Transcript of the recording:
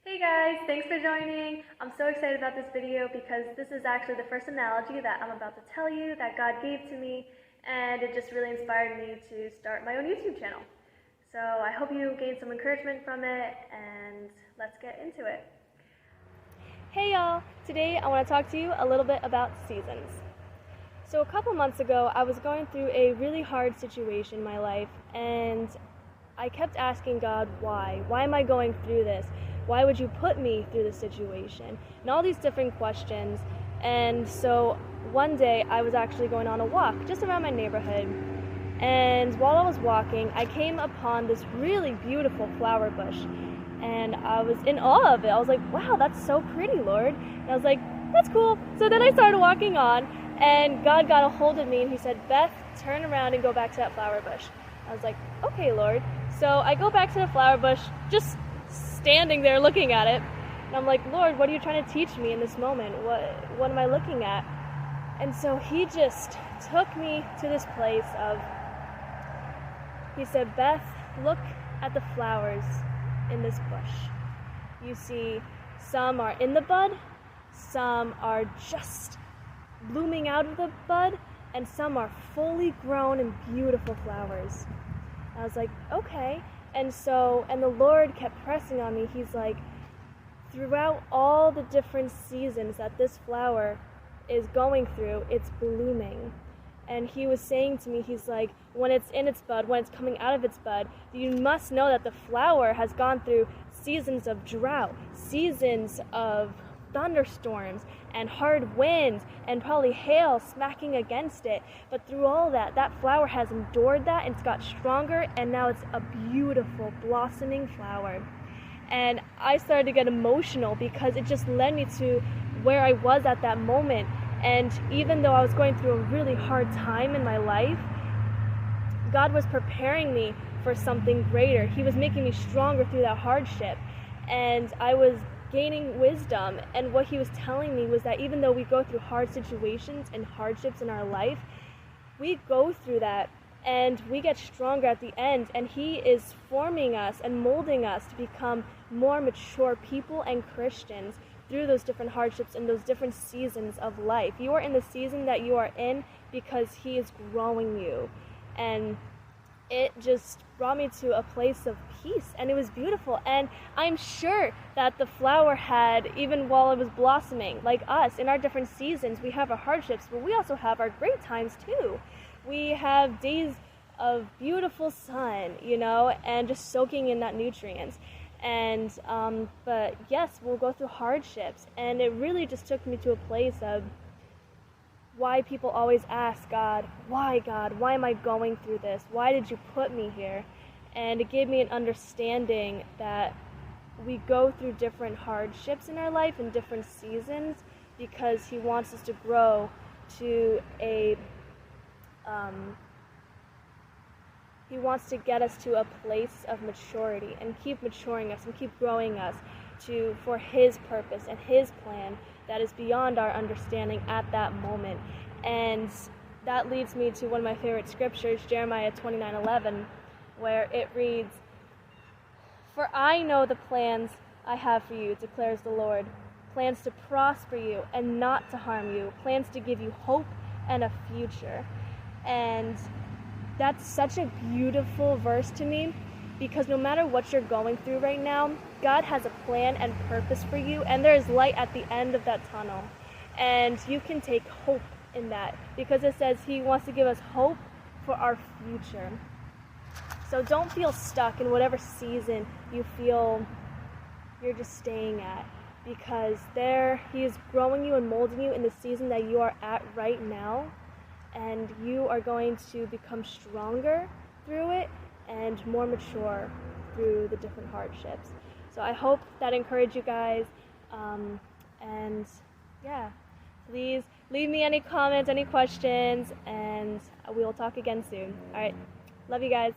Hey guys, thanks for joining. I'm so excited about this video because this is actually the first analogy that I'm about to tell you that God gave to me, and it just really inspired me to start my own YouTube channel. So I hope you gain some encouragement from it, and let's get into it. Hey y'all, today I want to talk to you a little bit about seasons. So a couple months ago, I was going through a really hard situation in my life, and I kept asking God, why? Why am I going through this? Why would you put me through this situation? And all these different questions. And so one day I was actually going on a walk just around my neighborhood. And while I was walking, I came upon this really beautiful flower bush. And I was in awe of it. I was like, wow, that's so pretty, Lord. And I was like, that's cool. So then I started walking on, and God got a hold of me and he said, Beth, turn around and go back to that flower bush. I was like, okay, Lord. So I go back to the flower bush, just standing there looking at it. And I'm like, Lord, what are you trying to teach me in this moment? What am I looking at? And so he just took me to this place of, he said, Beth, look at the flowers in this bush. You see, some are in the bud, some are just blooming out of the bud, and some are fully grown and beautiful flowers. I was like, okay. And the Lord kept pressing on me. He's like, throughout all the different seasons that this flower is going through, it's blooming. And he was saying to me, he's like, when it's in its bud, when it's coming out of its bud, you must know that the flower has gone through seasons of drought, seasons of thunderstorms and hard winds and probably hail smacking against it. But through all that, that flower has endured that, and it's got stronger, and now it's a beautiful blossoming flower. And I started to get emotional because it just led me to where I was at that moment. And even though I was going through a really hard time in my life, God was preparing me for something greater. He was making me stronger through that hardship. And I was gaining wisdom, and what he was telling me was that even though we go through hard situations and hardships in our life, we go through that and we get stronger at the end, and he is forming us and molding us to become more mature people and Christians through those different hardships and those different seasons of life. You are in the season that you are in because he is growing you, and it just brought me to a place of peace, and it was beautiful. And I'm sure that the flower had, even while it was blossoming, like us, in our different seasons, we have our hardships, but we also have our great times too. We have days of beautiful sun, and just soaking in that nutrients. And, but yes, we'll go through hardships, and it really just took me to a place of why people always ask God, why am I going through this? Why did you put me here? And it gave me an understanding that we go through different hardships in our life in different seasons because he wants us to grow to he wants to get us to a place of maturity and keep maturing us and keep growing us for his purpose and his plan that is beyond our understanding at that moment. And that leads me to one of my favorite scriptures, Jeremiah 29:11, where it reads, For I know the plans I have for you, declares the Lord, plans to prosper you and not to harm you, plans to give you hope and a future. And that's such a beautiful verse to me, because no matter what you're going through right now, God has a plan and purpose for you, and there is light at the end of that tunnel. And you can take hope in that, because it says he wants to give us hope for our future. So don't feel stuck in whatever season you feel you're just staying at, because he is growing you and molding you in the season that you are at right now, and you are going to become stronger through it and more mature through the different hardships. So I hope that encouraged you guys, and yeah, please leave me any comments, any questions, and we will talk again soon. All right, love you guys.